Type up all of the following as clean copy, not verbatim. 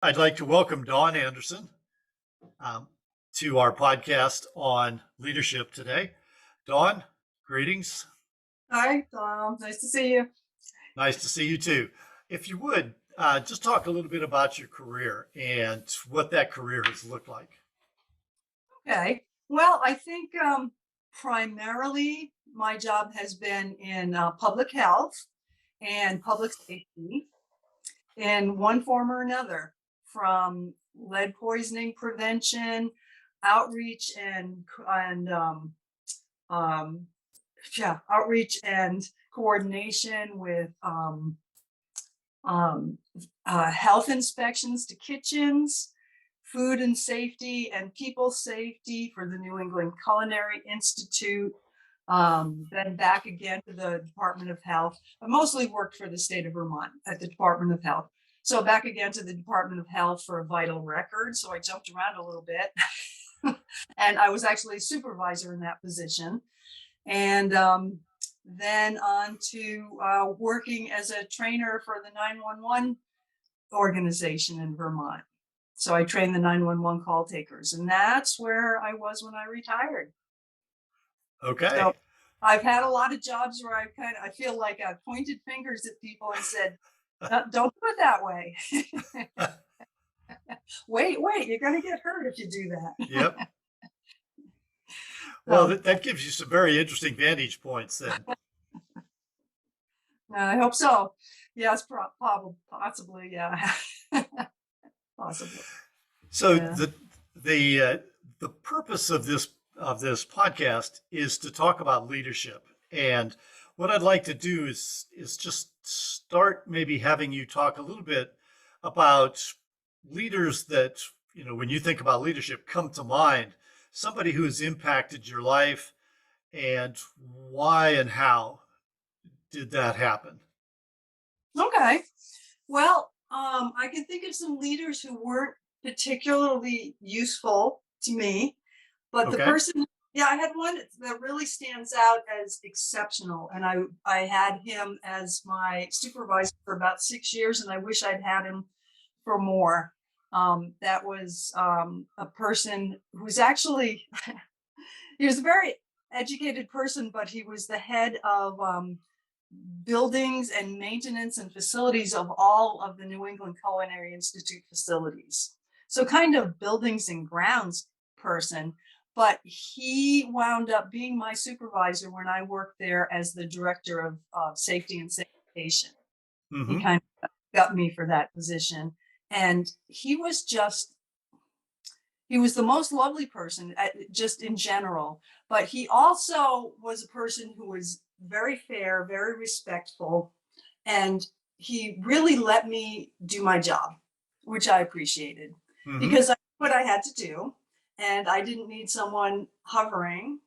I'd like to welcome Dawn Anderson um, to our podcast on leadership today. Dawn, greetings. Hi, Tom. Nice to see you. Nice to see you too. If you would, just talk a little bit about your career and what that career has looked like. Okay. Well, I think primarily my job has been in public health and public safety in one form or another, from lead poisoning prevention, outreach, um, outreach and coordination with um, health inspections to kitchens, food and safety and people safety for the New England Culinary Institute, then back again to the Department of Health. I mostly worked for the state of Vermont at the Department of Health. So back again to the Department of Health for a vital record. So I jumped around a little bit. And I was actually a supervisor in that position. And then on to working as a trainer for the 911 organization in Vermont. So I trained the 911 call takers, and that's where I was when I retired. So Okay. I've had a lot of jobs where I feel like I pointed fingers at people and said, don't do it that way. Wait, you're going to get hurt if you do that. Yep. Well, So that gives you some very interesting vantage points then. I hope so. Yes, probably, possibly, yeah. Possibly. So Yeah. the purpose of this podcast is to talk about leadership. And what I'd like to do is just start maybe having you talk a little bit about leaders that, when you think about leadership, come to mind, somebody who has impacted your life, and why and how did that happen? Okay. Well, I can think of some leaders who weren't particularly useful to me, but the Okay. person, yeah, I had one that really stands out as exceptional, and I had him as my supervisor for about 6 years, and I wish I'd had him for more. That was a person who's actually he was a very educated person, but he was the head of buildings and maintenance and facilities of all of the New England Culinary Institute facilities. So kind of buildings and grounds person, but he wound up being my supervisor when I worked there as the director of safety and sanitation. He Mm-hmm. kind of got me for that position. And he was the most lovely person just in general, but he also was a person who was very fair, very respectful, and he really let me do my job, which I appreciated Mm-hmm. because I knew what I had to do, and I didn't need someone hovering,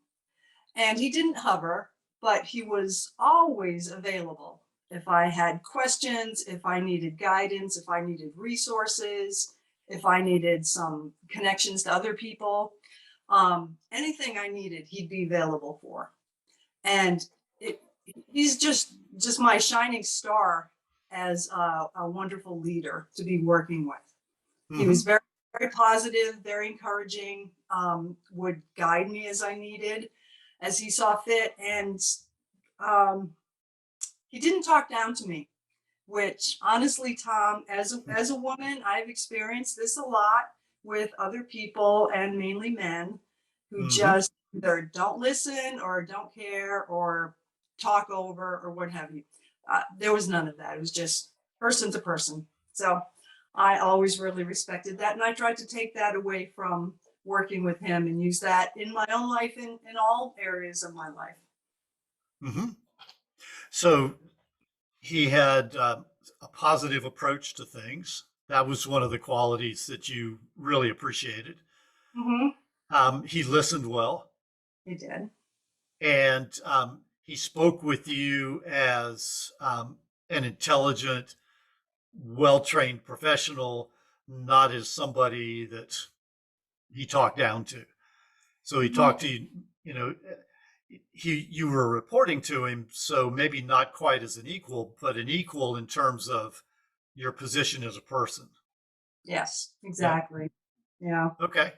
and he didn't hover, but he was always available if I had questions, if I needed guidance, if I needed resources, if I needed some connections to other people. Anything I needed, he'd be available for. And it, he's just my shining star as a wonderful leader to be working with. He Mm-hmm. was very positive, very encouraging, would guide me as I needed, as he saw fit. And um, he didn't talk down to me, which honestly, Tom, as a woman, I've experienced this a lot with other people and mainly men who Mm-hmm. just either don't listen or don't care or talk over or what have you. There was none of that. It was just person to person. So I always really respected that. And I tried to take that away from working with him and use that in my own life in all areas of my life. Mm-hmm. So he had a positive approach to things. That was one of the qualities that you really appreciated. Mm-hmm. He listened well, He did. and he spoke with you as an intelligent, well trained professional, not as somebody that he talked down to. So he Mm-hmm. talked to you, you know, you were reporting to him, so maybe not quite as an equal, but an equal in terms of your position as a person. Yes, Yeah. exactly. Yeah. Okay.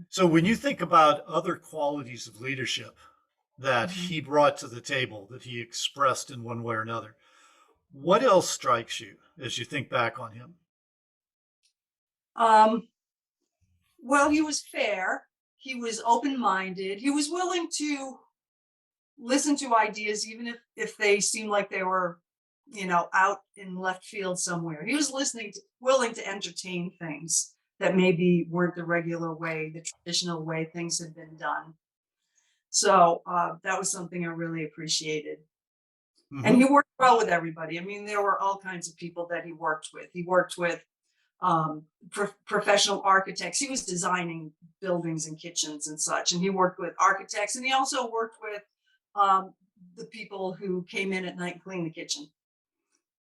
So when you think about other qualities of leadership that Mhm. he brought to the table, that he expressed in one way or another, what else strikes you as you think back on him? Um, well, he was fair. He was open-minded. He was willing to listen to ideas, even if they seemed like they were, out in left field somewhere. He was willing to entertain things that maybe weren't the regular way, the traditional way things had been done. So that was something I really appreciated. And Hmm. he worked well with everybody. I mean, there were all kinds of people that he worked with. He worked with professional architects. He was designing buildings and kitchens and such, and he worked with architects, and he also worked with um, the people who came in at night and cleaned the kitchen.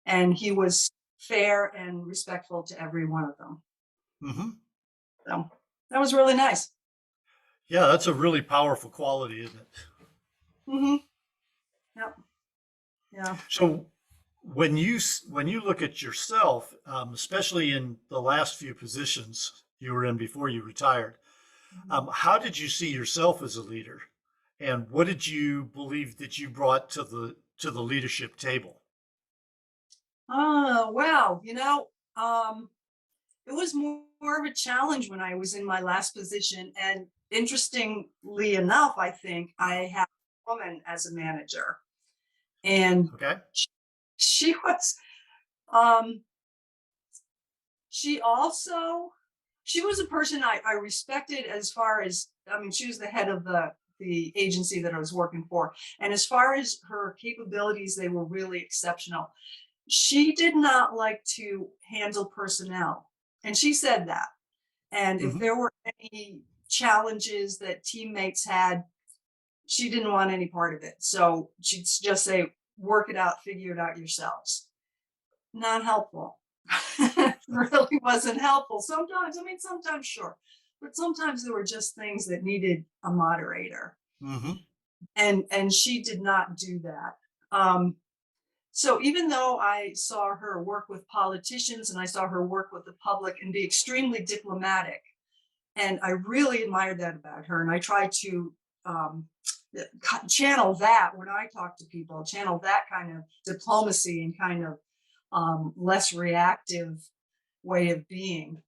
And he was fair and respectful to every one of them. Hmm. So that was really nice. Yeah, that's a really powerful quality, isn't it? Hmm. Yep. Yeah. So when you look at yourself, especially in the last few positions you were in before you retired, Mhm. how did you see yourself as a leader, and what did you believe that you brought to the leadership table? Oh, wow. It was more of a challenge when I was in my last position. And interestingly enough, I think I had a woman as a manager. And Okay. sh- she was, um, she also, she was a person I respected as far as, I mean, she was the head of the agency that I was working for. And as far as her capabilities, they were really exceptional. She did not like to handle personnel. And she said that. And if Hmm. there were any challenges that teammates had, she didn't want any part of it. So she'd just say, work it out, figure it out yourselves. Not helpful. Really wasn't helpful. Sometimes, I mean, sometimes, sure. But sometimes there were just things that needed a moderator. Hmm. And she did not do that. So even though I saw her work with politicians and I saw her work with the public and be extremely diplomatic, and I really admired that about her. And I try to um, channel that when I talk to people, channel that kind of diplomacy and kind of less reactive way of being.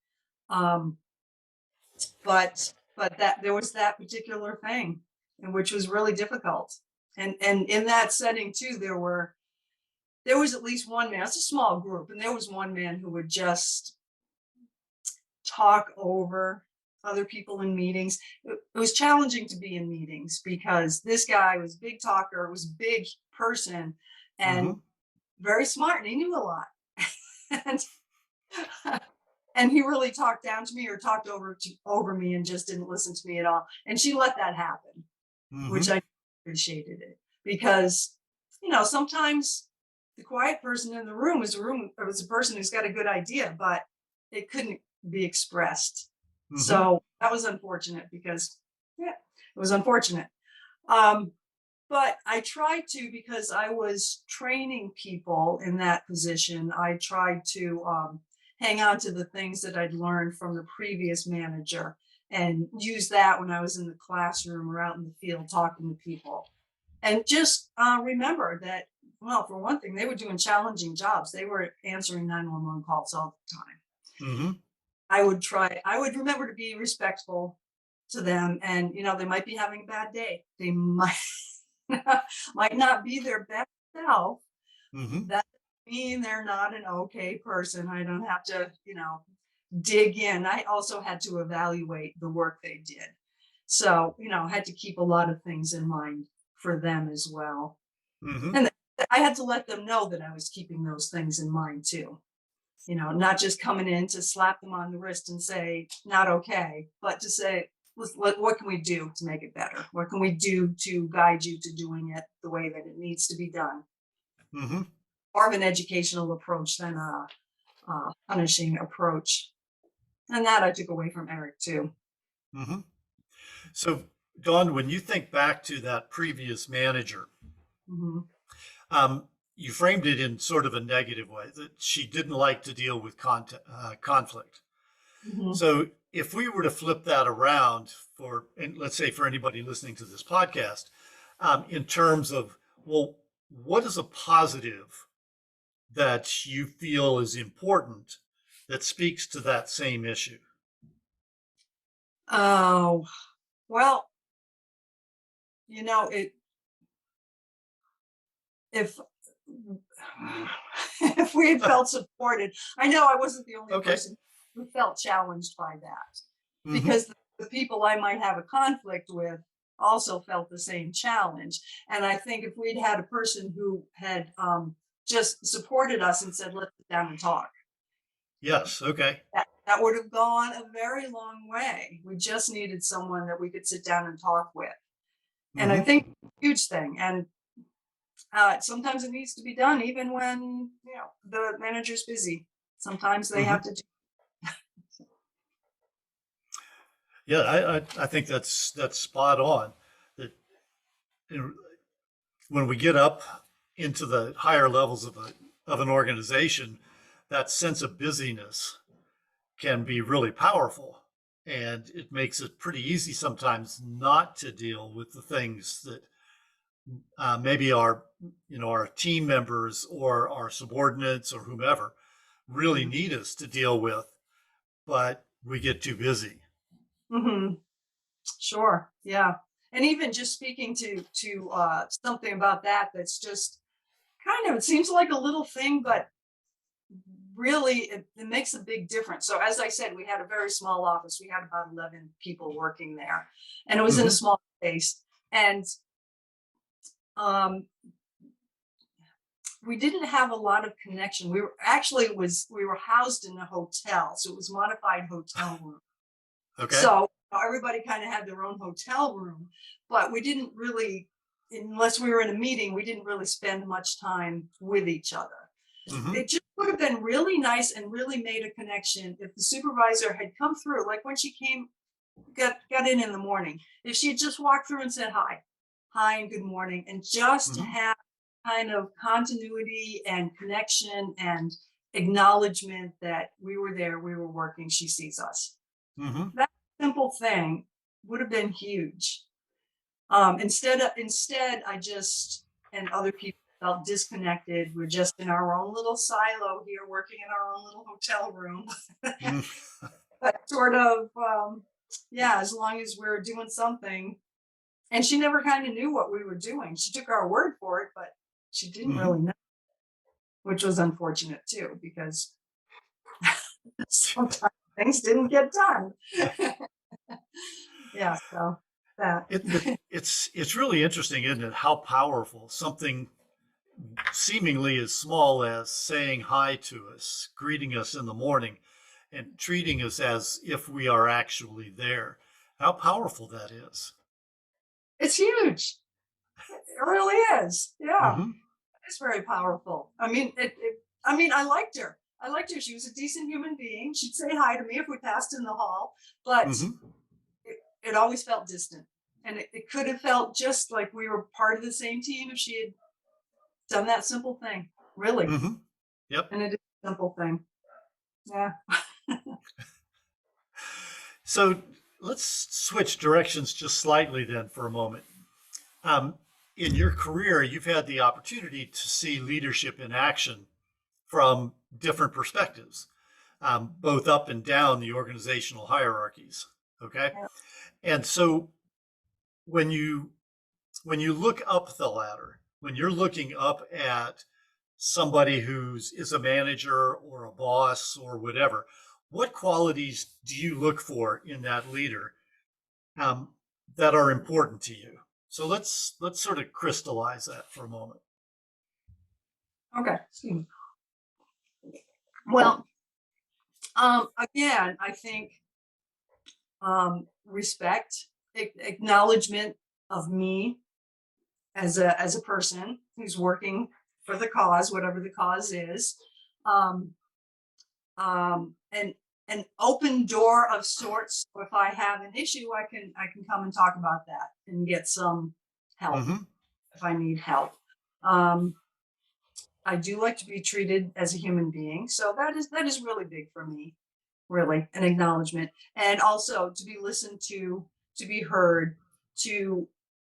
Um, but that there was that particular thing, and which was really difficult. And in that setting too, there was at least one man. It's a small group, and there was one man who would just talk over other people in meetings. It was challenging to be in meetings because this guy was a big talker, was a big person, and Hmm. very smart, and he knew a lot. and, and he really talked down to me or talked over me and just didn't listen to me at all. And she let that happen, which Hmm. I appreciated it because sometimes the quiet person in the room was a person who's got a good idea, but it couldn't be expressed. Hmm. So that was unfortunate because yeah, it was unfortunate. Um, but I tried to, because I was training people in that position, I tried to hang on to the things that I'd learned from the previous manager and use that when I was in the classroom or out in the field talking to people. And just remember that, well, for one thing, they were doing challenging jobs. They were answering 911 calls all the time. Hmm. I would remember to be respectful to them. And, they might be having a bad day. They might, might not be their best self. Hmm. That doesn't mean they're not an okay person. I don't have to, dig in. I also had to evaluate the work they did. So, I had to keep a lot of things in mind for them as well. Hmm. And I had to let them know that I was keeping those things in mind too. Not just coming in to slap them on the wrist and say, not okay, but to say, what can we do to make it better? What can we do to guide you to doing it the way that it needs to be done? Hmm. More of an educational approach than a punishing approach. And that I took away from Eric too. Hmm. So, Dawn, when you think back to that previous manager, Hmm. um, you framed it in sort of a negative way, that she didn't like to deal with conflict. Mhm. So if we were to flip that around for, and let's say for anybody listening to this podcast, in terms of, well, what is a positive that you feel is important that speaks to that same issue? Oh, well, it if if we had felt supported, I know I wasn't the only Okay. person who felt challenged by that, Hmm. because the people I might have a conflict with also felt the same challenge. And I think if we'd had a person who had just supported us and said, let's sit down and talk, Yes. Okay. that would have gone a very long way. We just needed someone that we could sit down and talk with. And I Hmm. think huge thing. And sometimes it needs to be done even when the manager's busy. Sometimes they Hmm. have to do. Yeah, I think that's spot on. That, you know, when we get up into the higher levels of an organization, that sense of busyness can be really powerful, and it makes it pretty easy sometimes not to deal with the things that maybe our team members or our subordinates or whomever really need us to deal with, but we get too busy. Hmm. Sure, yeah. And even just speaking to something about that, that's just kind of, it seems like a little thing, but really it makes a big difference. So as I said, we had a very small office. We had about 11 people working there, and it was in a Hmm. small space. And um, we didn't have a lot of connection. We were housed in a hotel, so it was modified hotel room. Okay. So everybody kind of had their own hotel room, but we didn't really, unless we were in a meeting, we didn't really spend much time with each other. Hmm. It just would have been really nice and really made a connection if the supervisor had come through, like when she got in the morning, if she had just walked through and said hi and good morning, and just to Hmm. have kind of continuity and connection and acknowledgement that we were there, we were working, she sees us. Hmm. That simple thing would have been huge. Instead, I just, and other people felt disconnected. We're just in our own little silo here, working in our own little hotel room. Hmm. But sort of, yeah, as long as we're doing something. And she never kind of knew what we were doing. She took our word for it, but she didn't Hmm. really know, which was unfortunate too, because sometimes things didn't get done. Yeah, so that. It's really interesting, isn't it, how powerful something seemingly as small as saying hi to us, greeting us in the morning, and treating us as if we are actually there. How powerful that is. It's huge. It really is. Yeah, Mm-hmm. it's very powerful. I liked her. I liked her. She was a decent human being. She'd say hi to me if we passed in the hall, but Mm-hmm. it always felt distant. And it could have felt just like we were part of the same team if she had done that simple thing, really. Mm-hmm. Yep. And it is a simple thing. Yeah. So let's switch directions just slightly then for a moment. Um, in your career, you've had the opportunity to see leadership in action from different perspectives, both up and down the organizational hierarchies. Okay. Yeah. And so when you look up the ladder, when you're looking up at somebody who's is a manager or a boss or whatever, what qualities do you look for in that leader, um, that are important to you? So let's sort of crystallize that for a moment. Okay. Excuse me. Well, again, I think respect, acknowledgement of me as a person who's working for the cause, whatever the cause is, um, and an open door of sorts. So if I have an issue, I can come and talk about that and get some help Hmm. if I need help. Um, I do like to be treated as a human being. So that is really big for me, really, an acknowledgement. And also to be listened to be heard, to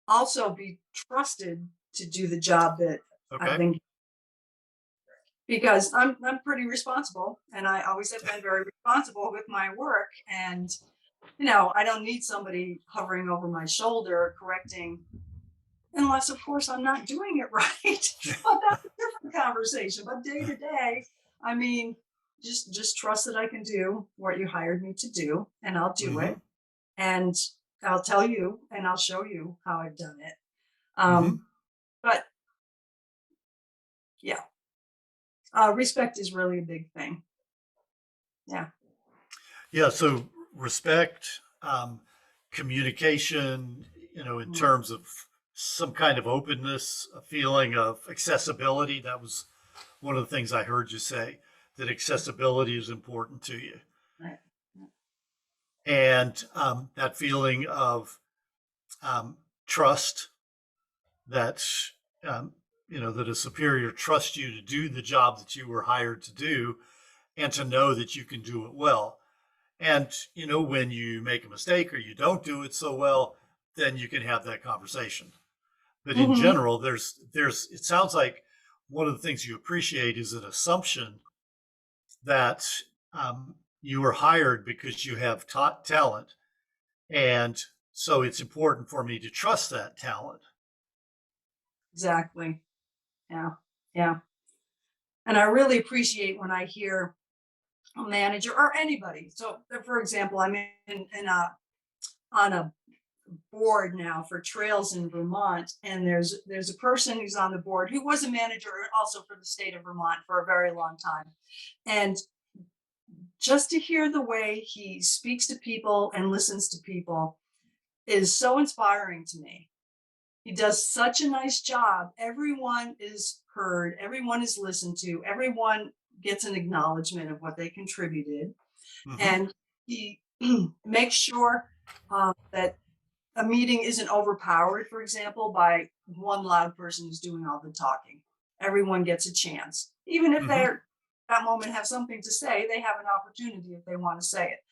also be trusted to do the job that I've Okay. been, because I'm pretty responsible and I always have been very responsible with my work. And I don't need somebody hovering over my shoulder correcting, unless of course I'm not doing it right. But that's a different conversation. But day to day, I mean, just trust that I can do what you hired me to do, and I'll do Mm-hmm. it. And I'll tell you and I'll show you how I've done it. Mm-hmm. But yeah, respect is really a big thing. Yeah. Yeah. So respect, communication, in Mm. terms of some kind of openness, a feeling of accessibility. That was one of the things I heard you say, that accessibility is important to you. Right. And that feeling of trust, that, um, that a superior trusts you to do the job that you were hired to do, and to know that you can do it well. And, when you make a mistake or you don't do it so well, then you can have that conversation. But in Hmm. general, it sounds like one of the things you appreciate is an assumption that you were hired because you have talent. And so it's important for me to trust that talent. Exactly. Yeah. Yeah. And I really appreciate when I hear a manager or anybody. So, for example, I'm in a on a board now for trails in Vermont, and there's a person who's on the board who was a manager also for the state of Vermont for a very long time. And just to hear the way he speaks to people and listens to people is so inspiring to me. He does such a nice job. Everyone is heard, everyone is listened to, everyone gets an acknowledgement of what they contributed. Hmm. And he makes sure that a meeting isn't overpowered, for example, by one loud person who's doing all the talking. Everyone gets a chance. Even if Hmm. they're that moment have something to say, they have an opportunity if they want to say it.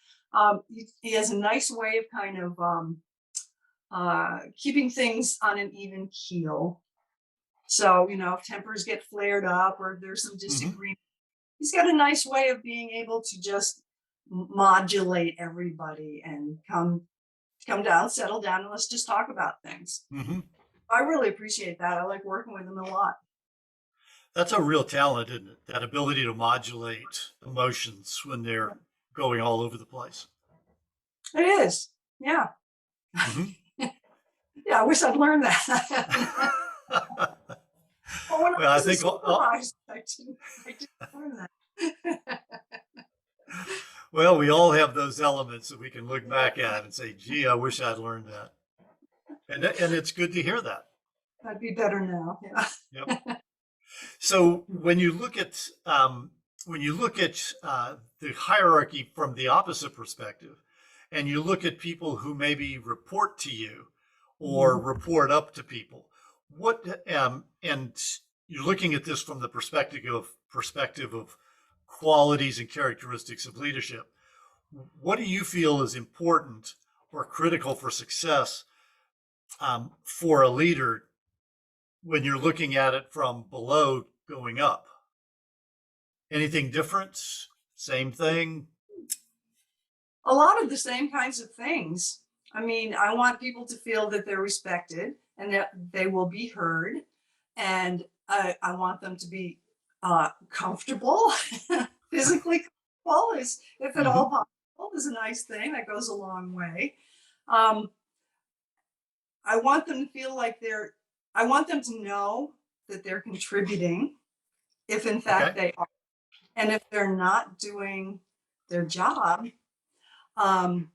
He has a nice way of kind of keeping things on an even keel. So, if tempers get flared up or there's some Hmm. disagreement, he's got a nice way of being able to just modulate everybody and come down, settle down, and let's just talk about things. Hmm. I really appreciate that. I like working with him a lot. That's a real talent, isn't it? That ability to modulate emotions when they're going all over the place. It is. Yeah. Hmm. Yeah. I wish I'd learned that. But when I Well, I was a think supervisor, I didn't learn that. well, we all have those elements that we can look back at and say, "Gee, I wish I'd learned that." And it's good to hear that. I'd be better now. Yeah. Yep. So when you look at the hierarchy from the opposite perspective, and you look at people who maybe report to you or Mhm. report up to people, and you're looking at this from the perspective of qualities and characteristics of leadership. What do you feel is important or critical for success, for a leader when you're looking at it from below going up? Anything different? Same thing? A lot of the same kinds of things. I mean, I want people to feel that they're respected and that they will be heard. And I want them to be comfortable, physically comfortable, is, if at all Hmm. possible, is a nice thing that goes a long way. Um, I want them to feel like I want them to know that they're contributing, if in fact Okay. they are. And if they're not doing their job, um,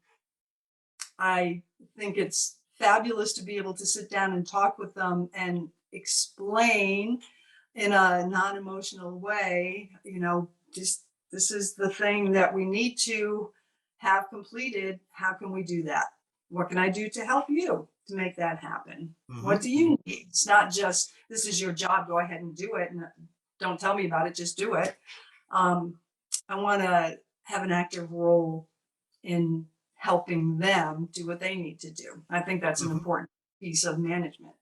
I think it's fabulous to be able to sit down and talk with them and explain in a non-emotional way, just this is the thing that we need to have completed. How can we do that? What can I do to help you to make that happen? Hmm. What do you need? It's not just this is your job, go ahead and do it and don't tell me about it, just do it. Um, I want to have an active role in helping them do what they need to do. I think that's an Hmm. important piece of management.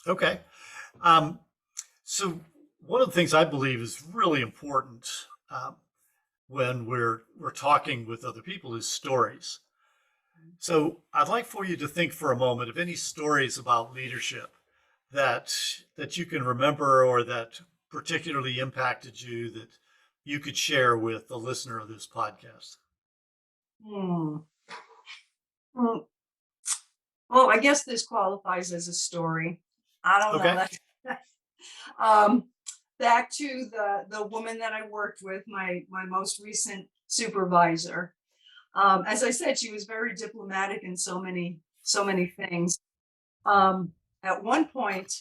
Okay. Um, so one of the things I believe is really important when we're talking with other people is stories. So I'd like for you to think for a moment of any stories about leadership that you can remember or that particularly impacted you that you could share with the listener of this podcast. Hmm. Hmm. Well, I guess this qualifies as a story. I don't know Okay. that. um, Back to the woman that I worked with, my most recent supervisor. As I said, she was very diplomatic in so many things. At one point,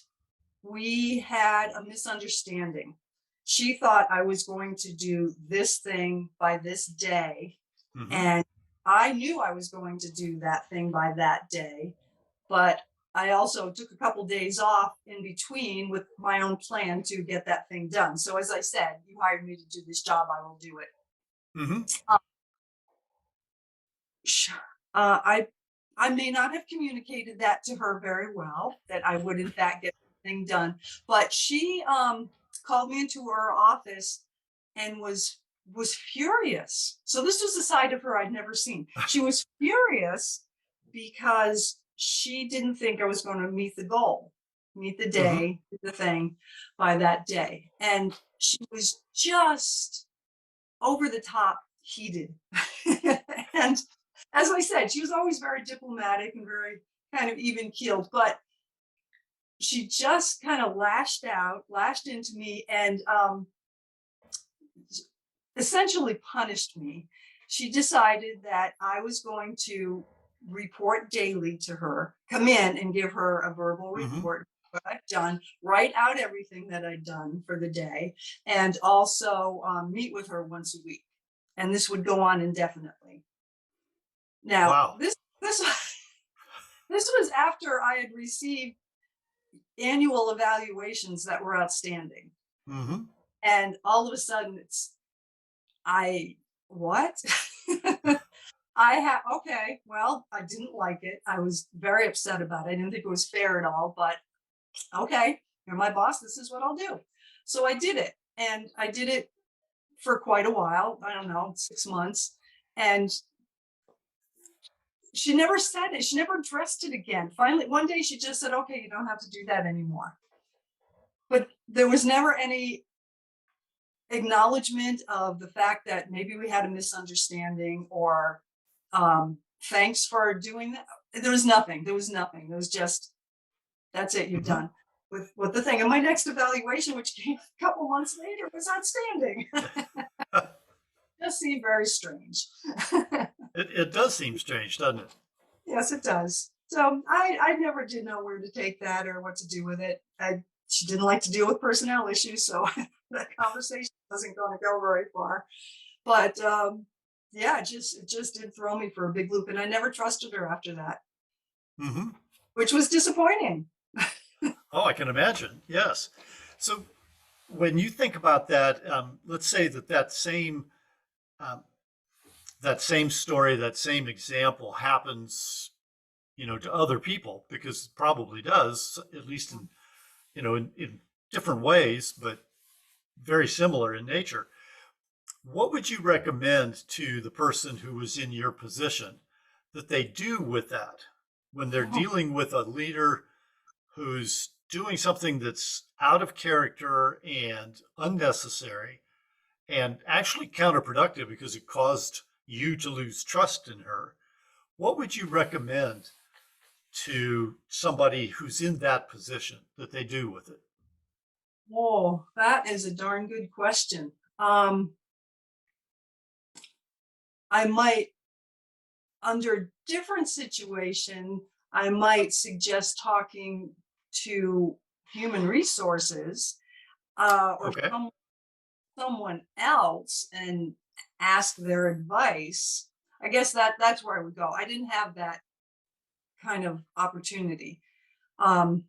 we had a misunderstanding. She thought I was going to do this thing by this day, Hmm. and I knew I was going to do that thing by that day, but I also took a couple days off in between with my own plan to get that thing done. So as I said, you hired me to do this job, I will do it. Hmm. Uh, sh- I may not have communicated that to her very well, that I would in fact get the thing done, but she called me into her office and was furious. So this was a side of her I'd never seen. She was furious because she didn't think I was going to meet the goal, meet the Hmm. day, the thing by that day. And she was just over the top heated. And as I said, she was always very diplomatic and very kind of even keeled, but she just kind of lashed into me, and essentially punished me. She decided that I was going to report daily to her, come in and give her a verbal Hmm. report what I've done, write out everything that I'd done for the day, and also meet with her once a week. And this would go on indefinitely. Now, Wow. this this was after I had received annual evaluations that were outstanding, Hmm. and all of a sudden it's I what? I have okay, well, I didn't like it. I was very upset about it. I didn't think it was fair at all, but okay, you're my boss. This is what I'll do. So I did it. And I did it for quite a while. I don't know, 6 months. And she never said it. She never addressed it again. Finally, one day she just said, okay, you don't have to do that anymore. But there was never any acknowledgement of the fact that maybe we had a misunderstanding or thanks for doing that. There was nothing. There was nothing. There was just, that's it, you're Hmm. done with the thing. And my next evaluation, which came a couple months later, was outstanding. Just seemed very strange. It does seem strange, doesn't it? Yes, it does. So I never did know where to take that or what to do with it. She didn't like to deal with personnel issues, so that conversation wasn't going to go very far. But yeah, it just did throw me for a big loop, and I never trusted her after that, Hmm. which was disappointing. Oh, I can imagine. Yes. So when you think about that, let's say um, that same story, that same example happens, to other people, because it probably does, at least in different ways, but very similar in nature. What would you recommend to the person who was in your position that they do with that when they're dealing with a leader who's doing something that's out of character and unnecessary and actually counterproductive because it caused you to lose trust in her? What would you recommend to somebody who's in that position that they do with it? Whoa, that is a darn good question. Um, I might, under different situation, I might suggest talking to human resources or Okay. someone else and ask their advice. I guess that's where I would go. I didn't have that kind of opportunity. Um,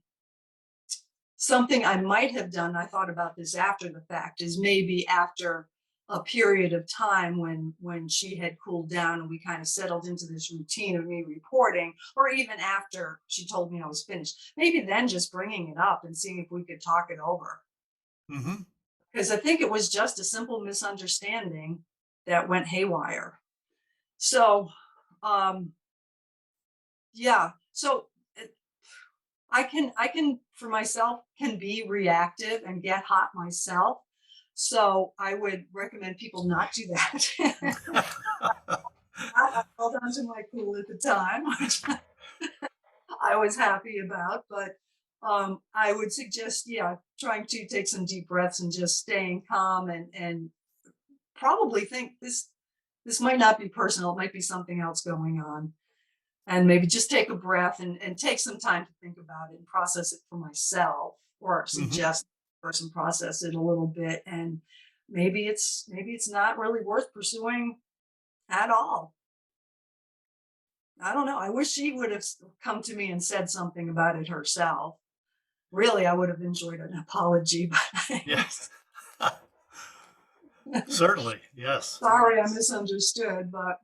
something I might have done, I thought about this after the fact, is maybe after a period of time when she had cooled down and we kind of settled into this routine of me reporting, or even after she told me I was finished, maybe then just bringing it up and seeing if we could talk it over. Hmm. Because I think it was just a simple misunderstanding that went haywire. So, yeah. So I can for myself can be reactive and get hot myself. So I would recommend people not do that. I held on to my cool at the time, which I was happy about, but I would suggest, yeah, trying to take some deep breaths and just staying calm and probably think this might not be personal, it might be something else going on. And maybe just take a breath and take some time to think about it and process it for myself, or Hmm. suggest the person process it a little bit. And maybe it's not really worth pursuing at all. I don't know. I wish she would have come to me and said something about it herself. Really, I would have enjoyed an apology, Yes, but certainly. Yes. sorry I misunderstood, but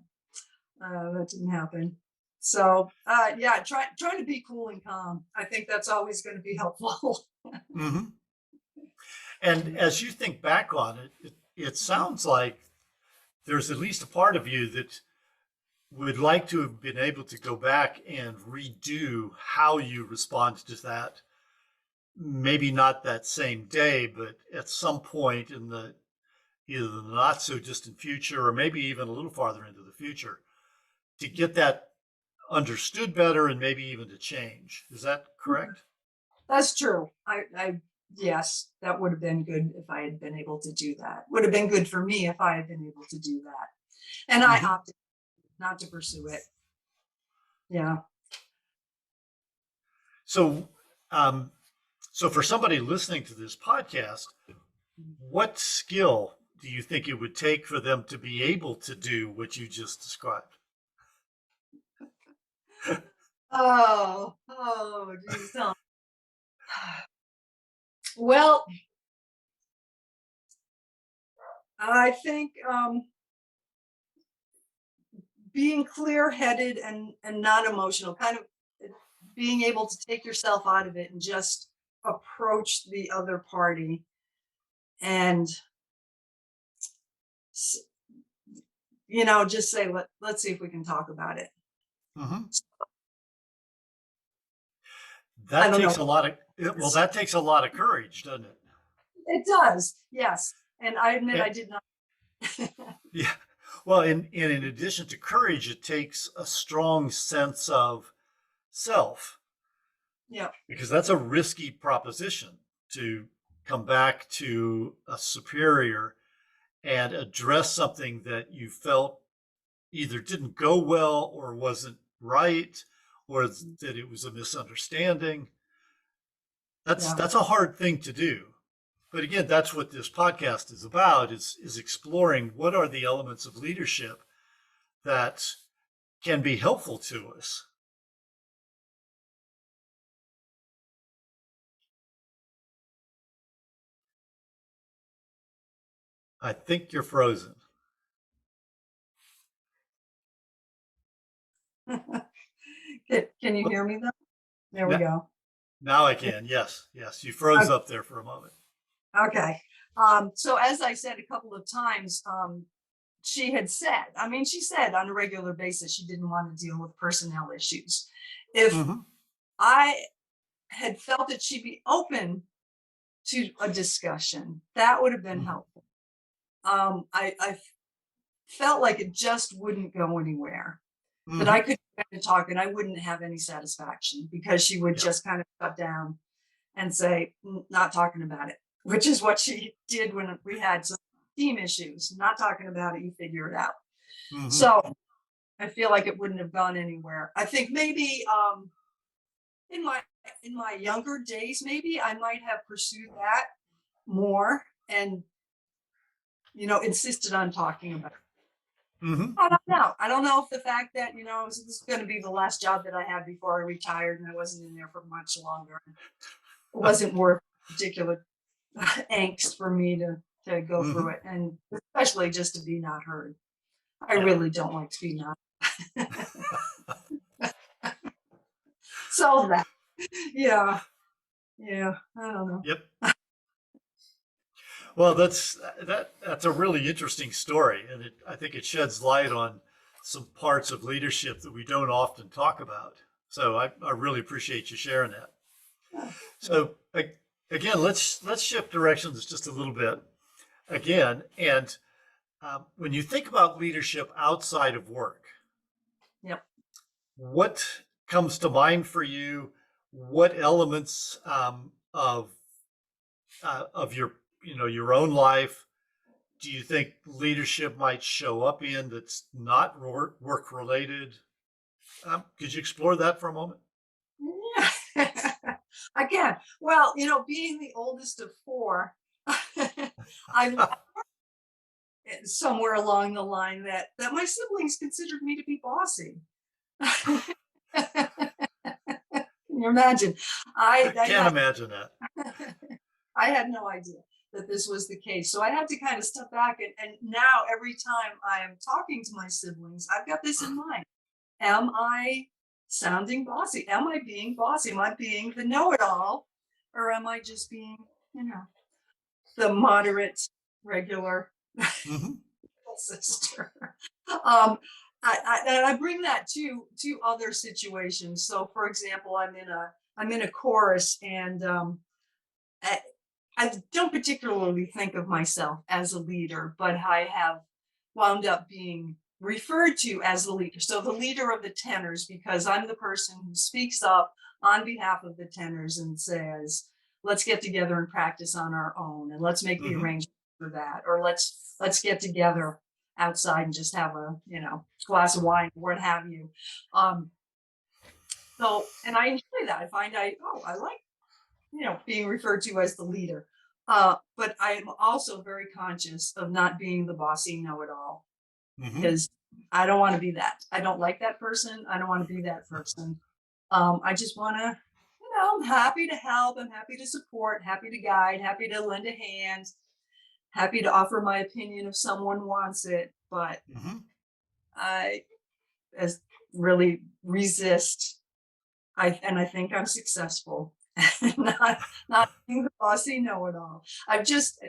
that didn't happen. So yeah, trying to be cool and calm. I think that's always going to be helpful. Hmm. And as you think back on it, it sounds like there's at least a part of you that would like to have been able to go back and redo how you respond to that. Maybe not that same day, but at some point in the either the not so distant future or maybe even a little farther into the future to get that understood better and maybe even to change. Is that correct? That's true. Yes, that would have been good if I had been able to do that. Would have been good for me if I had been able to do that. And I Hmm. opted not to pursue it. Yeah. So, um, so for somebody listening to this podcast, what skill do you think it would take for them to be able to do what you just described? Oh, geez. Well, I think being clear-headed and not emotional, kind of being able to take yourself out of it and just approach the other party and just say let's see if we can talk about it. Hmm. I That don't know. takes a lot of, well, that takes a lot of courage, doesn't it? It does, yes. And I admit Yeah. I did not. Yeah. Well, and in addition to courage, it takes a strong sense of self Yeah, because that's a risky proposition to come back to a superior and address something that you felt either didn't go well or wasn't right or that it was a misunderstanding. yeah. That's a hard thing to do. But again, that's what this podcast is about is exploring what are the elements of leadership that can be helpful to us. I think you're frozen. Can you hear me though? There we Now, go. now I can. Yes, yes. You froze up there for a moment. Okay. So as I said a couple of times, she had said, I mean, she said on a regular basis she didn't want to deal with personnel issues. If Hmm. I had felt that she'd be open to a discussion, that would have been Hmm. helpful. I felt like it just wouldn't go anywhere. That I Hmm. could kind of talk and I wouldn't have any satisfaction because she would Yeah. just kind of shut down and say, Not talking about it," which is what she did when we had some team issues. "Not talking about it, you figure it out." Hmm. So I feel like it wouldn't have gone anywhere. I think maybe in my in my younger days, maybe I might have pursued that more and insisted on talking about it. Hmm. I don't know. I don't know if the fact that, this is going to be the last job that I had before I retired and I wasn't in there for much longer. It wasn't worth particular angst for me to go through Hmm. it, and especially just to be not heard. I Yeah. really don't like to be not. So that, yeah, yeah, I don't know. Yep. Well, that's a really interesting story, and I think it sheds light on some parts of leadership that we don't often talk about. So I really appreciate you sharing that. Yeah, yeah, So again, let's shift directions just a little bit again. And when you think about leadership outside of work, yep. what comes to mind for you? What elements of your your own life do you think leadership might show up in that's not work related? Could you explore that for a moment? Yeah. Again, well, being the oldest of four, I learned somewhere along the line that my siblings considered me to be bossy. Can you imagine? I I can't had imagine that. I had no idea that this was the case. So I had to kind of step back, and now every time I am talking to my siblings, I've got this in mind. Am I sounding bossy? Am I being bossy? Am I being the know-it-all? Or am I just being, you know, the moderate, regular Hmm. sister? um, and I bring that to other situations. So for example, I'm in a chorus, and I, I don't particularly think of myself as a leader, but I have wound up being referred to as the leader. So the leader of the tenors, because I'm the person who speaks up on behalf of the tenors and says, let's get together and practice on our own, and let's make the Hmm. arrangement for that, or let's get together outside and just have a glass of wine, what have you. Um, so, and I enjoy that. I find I like being referred to as the leader. But I am also very conscious of not being the bossy know-it-all, Hmm. because I don't want to be that. I don't like that person. I don't want to be that person. I just want to, I'm happy to help. I'm happy to support, happy to guide, happy to lend a hand, happy to offer my opinion if someone wants it. But Hmm. I as really resist. I think I'm successful. Not being the bossy know-it-all. I've just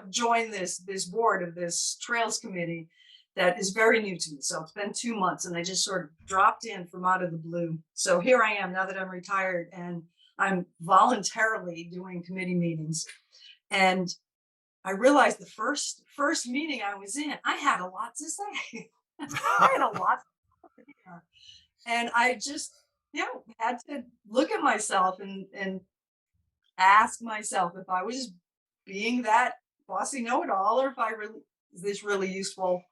joined this board of this trails committee that is very new to me. So it's been 2 months, and I just sort of dropped in from out of the blue. So here I am now that I'm retired, and I'm voluntarily doing committee meetings. And I realized the first meeting I was in, I had a lot to say. I had a lot to say. And I just, had to look at myself and ask myself if I was being that bossy know-it-all, or if I really is this really useful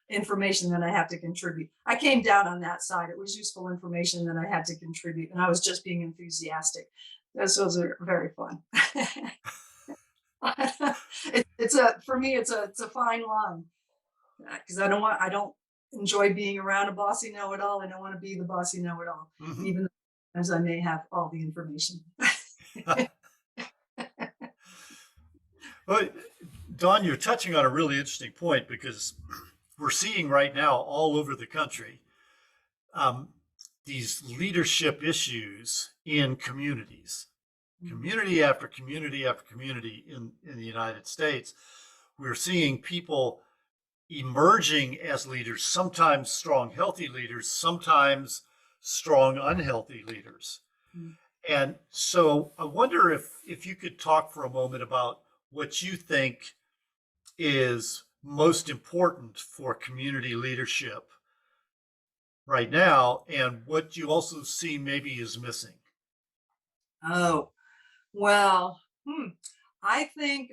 information that I have to contribute. I came down on that side. It was useful information that I had to contribute, and I was just being enthusiastic. Those are very fun. It's a for me, it's a fine line, because I don't enjoy being around a bossy know-it-all. I don't want to be the bossy know-it-all, Hmm. even though sometimes I may have all the information. Well, Don, you're touching on a really interesting point because we're seeing right now all over the country um, these leadership issues in communities, community after community after community in the United States. We're seeing people emerging as leaders, sometimes strong, healthy leaders, sometimes strong, unhealthy leaders. And so I wonder if you could talk for a moment about what you think is most important for community leadership right now and what you also see maybe is missing. Oh, well, I think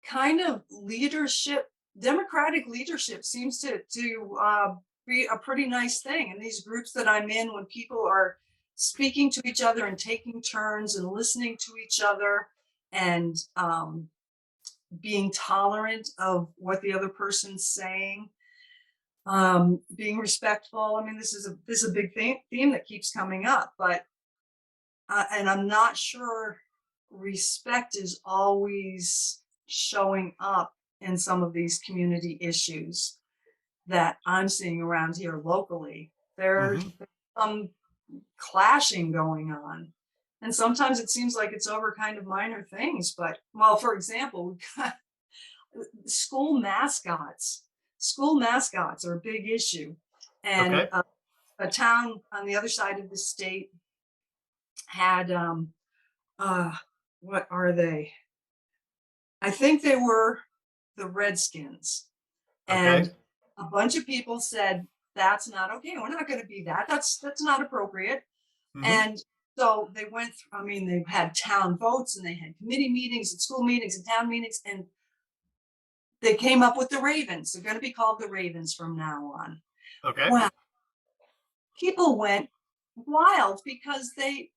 kind of leadership, democratic leadership seems to be a pretty nice thing. And these groups that I'm in, when people are speaking to each other and taking turns and listening to each other, and being tolerant of what the other person's saying, being respectful. I mean, this is a big theme that keeps coming up, but and I'm not sure respect is always showing up in some of these community issues that I'm seeing around here locally. There's Hmm. some clashing going on. And sometimes it seems like it's over kind of minor things, but well, for example, we got school mascots. School mascots are a big issue. And Okay. a town on the other side of the state had uh what are they? I think they were the Redskins. Okay. And a bunch of people said that's not okay. We're not going to be that. That's not appropriate. Hmm. And so they went through, I mean, they had town votes and they had committee meetings and school meetings and town meetings, and they came up with the Ravens. They're going to be called the Ravens from now on. Okay. Well, people went wild because they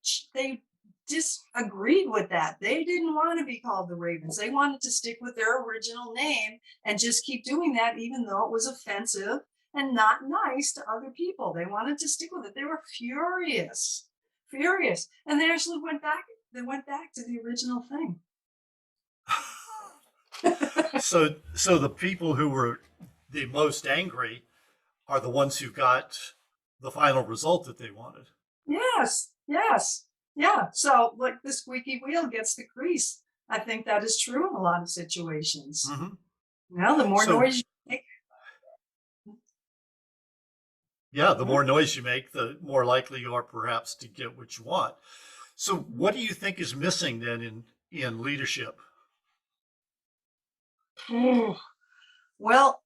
disagreed with that. They didn't want to be called the Ravens. They wanted to stick with their original name and just keep doing that, even though it was offensive and not nice to other people. They wanted to stick with it. They were furious, furious, and they actually went back. They went back to the original thing. So the people who were the most angry are the ones who got the final result that they wanted. Yes, yes, yeah. So, like the squeaky wheel gets the grease. I think that is true in a lot of situations. Hmm. Now, the more So noise you make, yeah, the mm, more noise you make, the more likely you are perhaps to get what you want. So what do you think is missing then in leadership? mm. Well,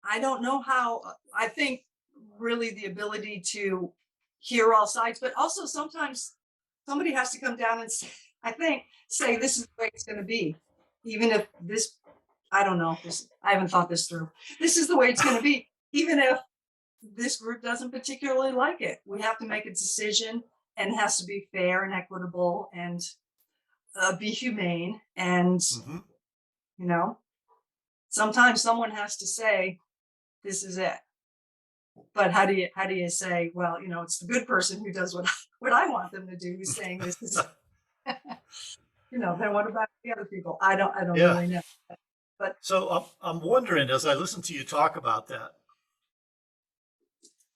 I don't know how. I think really the ability to hear all sides, but also sometimes somebody has to come down and say, I think, say this is the way it's going to be, even if this, I don't know, this, I haven't thought this through. This is the way it's going to be, even if this group doesn't particularly like it. We have to make a decision, and it has to be fair and equitable and be humane. And, Hmm. you know, sometimes someone has to say, this is it. But how do you say, well, it's the good person who does what I want them to do, who's saying this is, then what about the other people? I don't Yeah. really know. But So I'm wondering as I listen to you talk about that,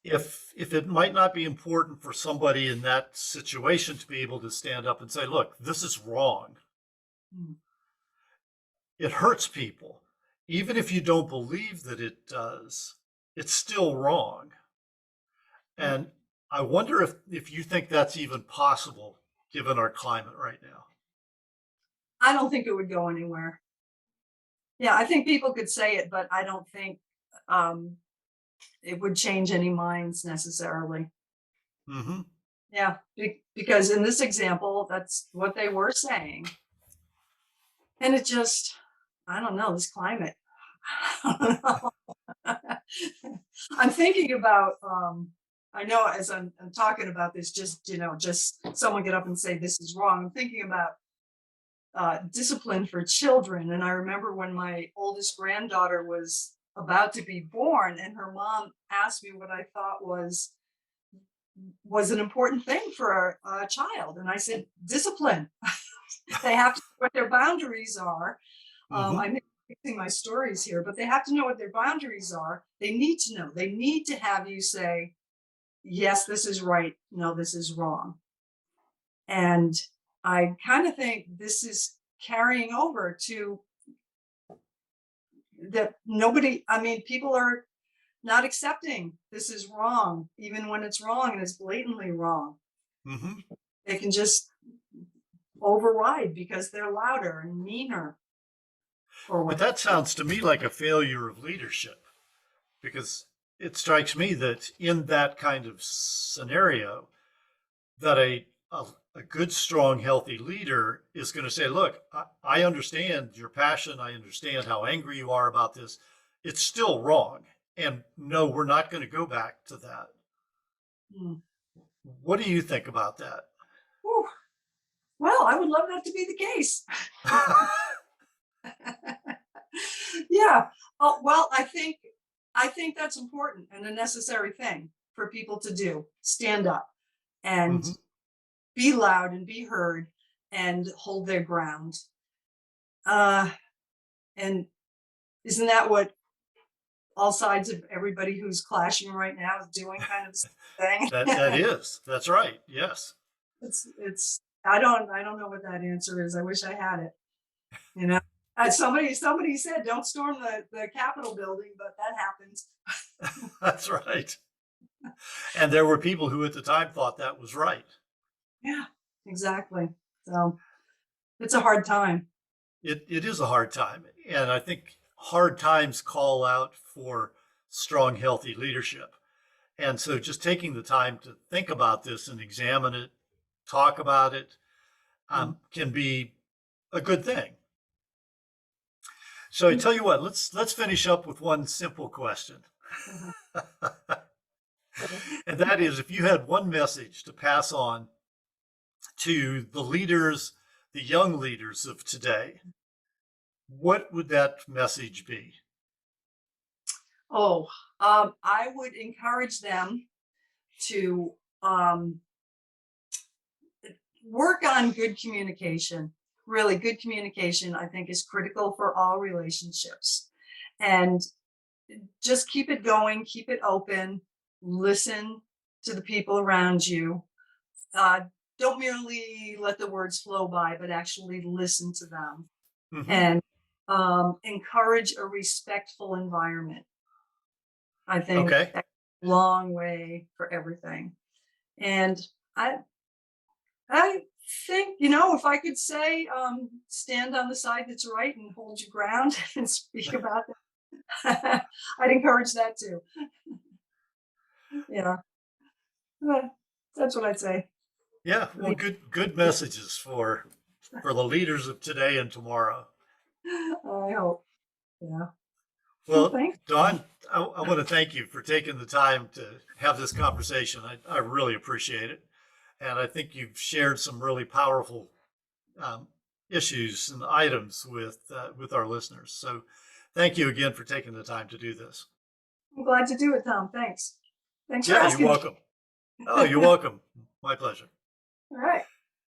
if it might not be important for somebody in that situation to be able to stand up and say, look, this is wrong. mm, It hurts people. Even if you don't believe that it does, it's still wrong. mm, And I wonder if you think that's even possible given our climate right now. I don't think it would go anywhere. Yeah, I think people could say it, but I don't think um, it would change any minds necessarily. Hmm. Yeah, because in this example, that's what they were saying. And it just, I don't know, this climate. I don't know. I'm thinking about, I know as I'm talking about this, just someone get up and say this is wrong. I'm thinking about discipline for children. And I remember when my oldest granddaughter was about to be born, and her mom asked me what I thought was an important thing for a child. And I said, discipline. They have to know what their boundaries are. Hmm. I'm mixing my stories here, but they have to know what their boundaries are. They need to know. They need to have you say, yes, this is right. No, this is wrong. And I kind of think this is carrying over to that nobody, I mean, people are not accepting this is wrong, even when it's wrong and it's blatantly wrong. Hmm. They can just override because they're louder and meaner or But what. that sounds to me like a failure of leadership because it strikes me that in that kind of scenario, that a good, strong, healthy leader is going to say, look, I understand your passion. I understand how angry you are about this. It's still wrong. And no, we're not going to go back to that. Hmm. What do you think about that? Whew. Well, I would love that to be the case. Yeah. Oh, well, I think that's important and a necessary thing for people to do. Stand up and Hmm. be loud and be heard and hold their ground. Uh, and isn't that what all sides of everybody who's clashing right now is doing, kind of the same That thing? is, that's right. Yes. It's I don't know what that answer is. I wish I had it. You know, somebody said don't storm the Capitol building, but that happens. That's right. And there were people who at the time thought that was right. Yeah, exactly. So it's a hard time. It is a hard time. And I think hard times call out for strong, healthy leadership. And so just taking the time to think about this and examine it, talk about it, Mm. can be a good thing. So I tell you what, let's finish up with one simple question. Mhm. And that is, if you had one message to pass on to the leaders, the young leaders of today, what would that message be? Oh, I would encourage them to um, work on good communication. Really, good communication, I think, is critical for all relationships. And just keep it going, keep it open, listen to the people around you. Uh, don't merely let the words flow by, but actually listen to them Hmm. and encourage a respectful environment. I think Okay. that's a long way for everything. And I I think, if I could say, stand on the side that's right and hold your ground and speak about that, I'd encourage that too. Yeah, uh, that's what I'd say. Yeah. Well, Yeah. good messages for the leaders of today and tomorrow. I hope. Yeah. Well, Well, thanks. Don, I want to thank you for taking the time to have this conversation. I really appreciate it. And I think you've shared some really powerful um, issues and items with our listeners. So thank you again for taking the time to do this. I'm glad to do it, Tom. Thanks. Thanks for Yeah, you're asking me. welcome. Oh, you're welcome. My pleasure. All right.